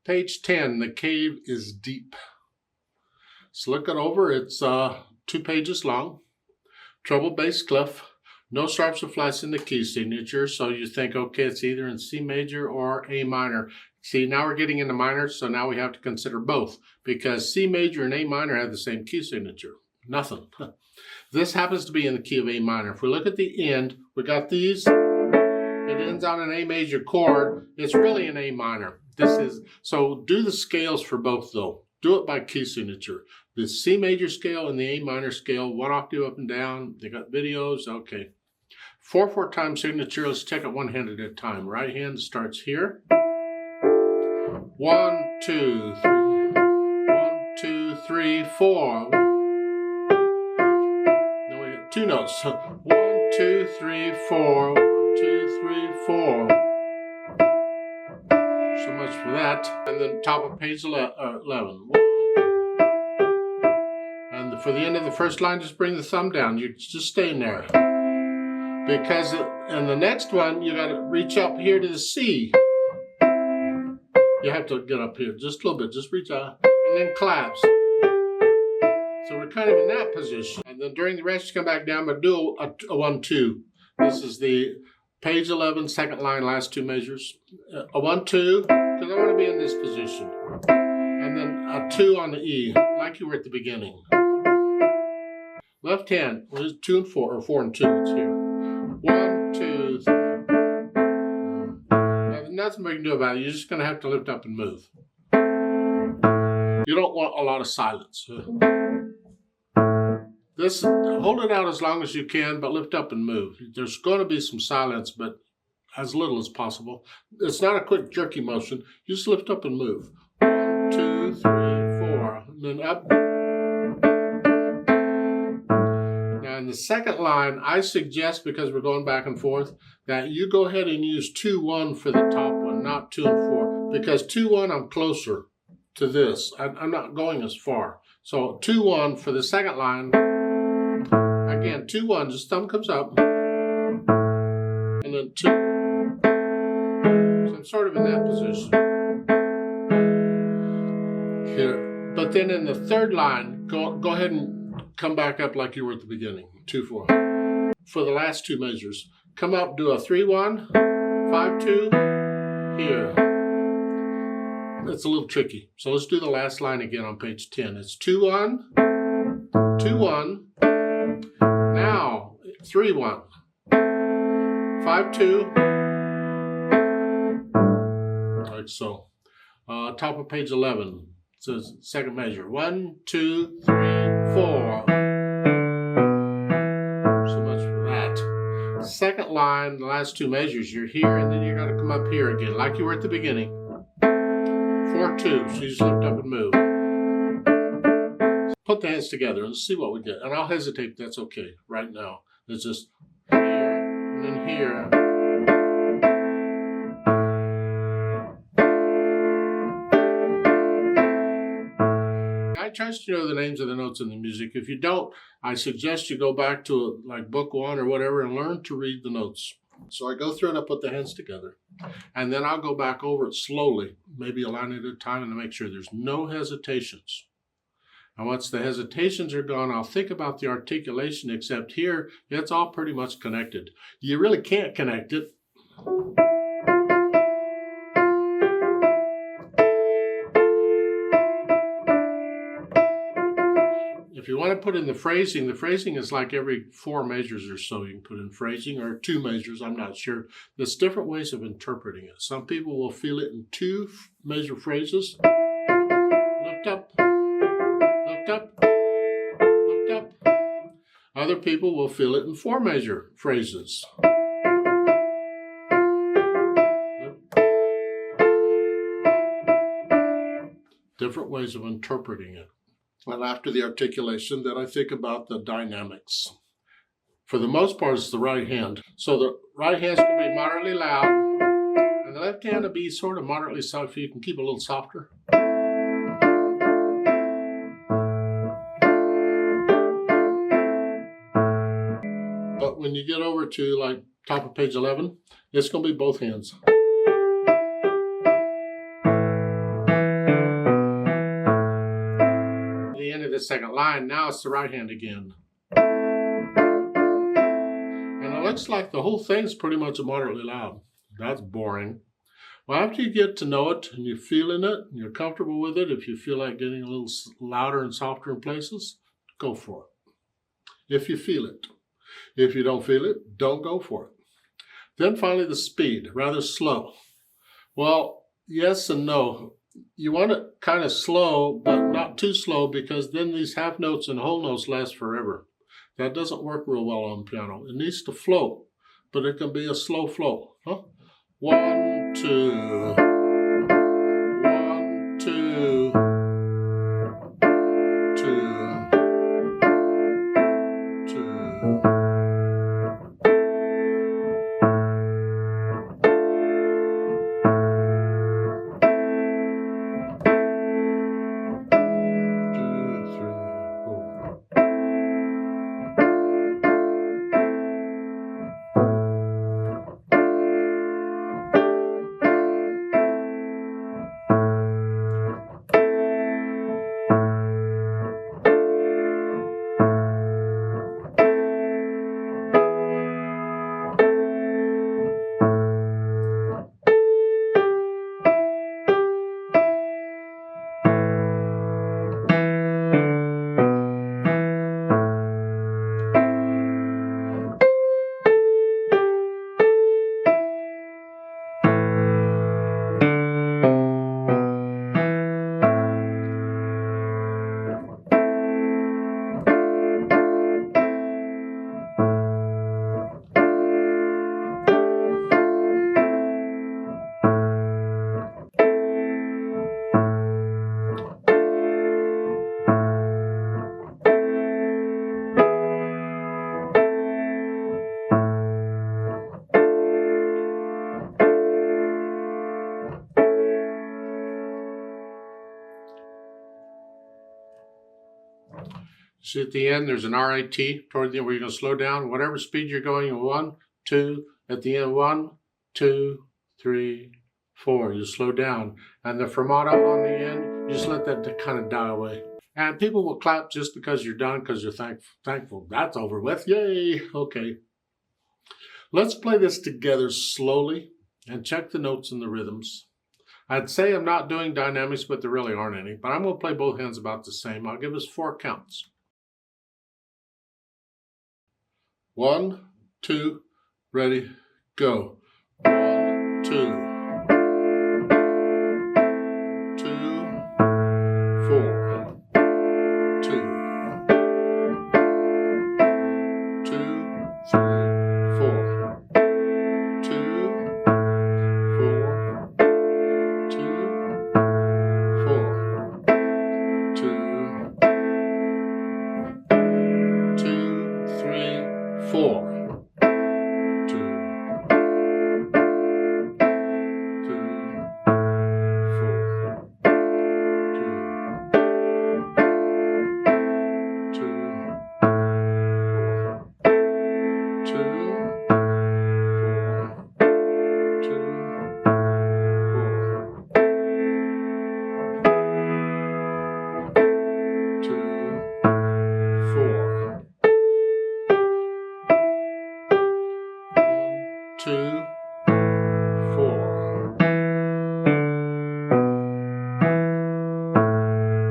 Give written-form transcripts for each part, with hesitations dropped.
Page 10, the cave is deep. So look it over, it's 2 pages long. Treble bass clef, no sharps or flats in the key signature, so you think, okay, it's either in C major or A minor. See, now we're getting into minor, so now we have to consider both, because C major and A minor have the same key signature. Nothing. This happens to be in the key of A minor. If we look at the end, we got these. It ends on an A major chord. It's really an A minor. So do the scales for both though. Do it by key signature. The C major scale and the A minor scale, 1 octave up and down. They got videos. Okay. 4/4 time signature. Let's check it one hand at a time. Right hand starts here. 1, 2, 3. 1, 2, 3, 4. Now we got 2 notes. 1, 2, 3, 4. 1, 2, 3, 4. So much for that. And then top of page 11. And for the end of the first line, just bring the thumb down. You're just staying there. Because in the next one, you got to reach up here to the C. You have to get up here just a little bit. Just reach out. And then claps. So we're kind of in that position. And then during the rest, you come back down, but do a 1, 2. This is the page 11, second line, last 2 measures. A 1, 2, because I want to be in this position. And then a 2 on the E, like you were at the beginning. Left hand, well, there's 2 and 4, or 4 and 2, it's here. 1, 2, 3. There's nothing we can do about it. You're just going to have to lift up and move. You don't want a lot of silence. Hold it out as long as you can, but lift up and move. There's going to be some silence, but as little as possible. It's not a quick jerky motion. You just lift up and move. 1, 2, 3, 4. And then up. Now in the second line, I suggest, because we're going back and forth, that you go ahead and use 2, 1 for the top one, not 2 and 4. Because 2, 1, I'm closer to this. I'm not going as far. So 2, 1 for the second line. Again, 2, 1, just thumb comes up. And then 2. So I'm sort of in that position. Here. But then in the third line, go ahead and come back up like you were at the beginning. 2, 4. For the last 2 measures. Come up, do a 3, 1, 5, 2, here. It's a little tricky. So let's do the last line again on page 10. It's 2, 1, 2, 1. Now, 3, 1, 5, 2. Like so. Top of page 11. It says second measure. 1, 2, 3, 4. So much for that. Second line, the last 2 measures, you're here, and then you're going to come up here again, like you were at the beginning. 4, 2. So you just lift up and move. Put the hands together and see what we get. And I'll hesitate, that's okay right now. It's just here and then here. I trust you know the names of the notes in the music. If you don't, I suggest you go back to like book 1 or whatever and learn to read the notes. So I go through and I put the hands together. And then I'll go back over it slowly, maybe a line at a time, and to make sure there's no hesitations. And once the hesitations are gone, I'll think about the articulation, except here, it's all pretty much connected. You really can't connect it. If you want to put in the phrasing is like every 4 measures or so you can put in phrasing, or 2 measures, I'm not sure. There's different ways of interpreting it. Some people will feel it in 2 measure phrases. Lift up. Lift up, lift up. Other people will feel it in 4 measure phrases. Different ways of interpreting it. And after the articulation, then I think about the dynamics. For the most part, it's the right hand. So the right hand's going to be moderately loud, and the left hand will be sort of moderately soft, so you can keep it a little softer. But when you get over to like top of page 11, it's going to be both hands. the second line. Now it's the right hand again. And it looks like the whole thing's pretty much moderately loud. That's boring. Well, after you get to know it and you're feeling it and you're comfortable with it, if you feel like getting a little louder and softer in places, go for it. If you feel it. If you don't feel it, don't go for it. Then finally the speed, rather slow. Well, yes and no. You want it kind of slow, but not too slow, because then these half notes and whole notes last forever. That doesn't work real well on piano. It needs to flow, but it can be a slow flow. 1, 2, 1, 2, 2, 2. See at the end, there's an RIT toward the end where you're going to slow down. Whatever speed you're going, 1, 2, at the end, 1, 2, 3, 4. You slow down. And the fermata on the end, you just let that kind of die away. And people will clap just because you're done, because you're thankful. That's over with. Yay! Okay. Let's play this together slowly and check the notes and the rhythms. I'd say I'm not doing dynamics, but there really aren't any. But I'm going to play both hands about the same. I'll give us 4 counts. 1, 2, ready, go. 1, 2, 2, 4, 2, 2, 3, 4, 2, 4, 2, 4, 2, 2, 3, 4. 2, 4,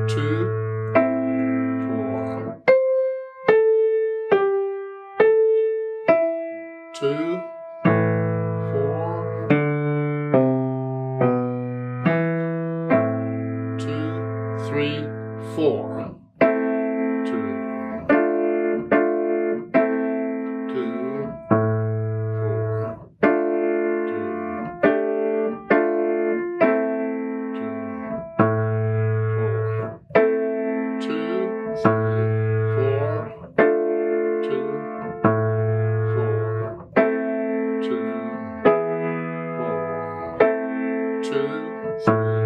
2, 4, 2, 4, 2, 3, 4, 2, 2, 2, 3,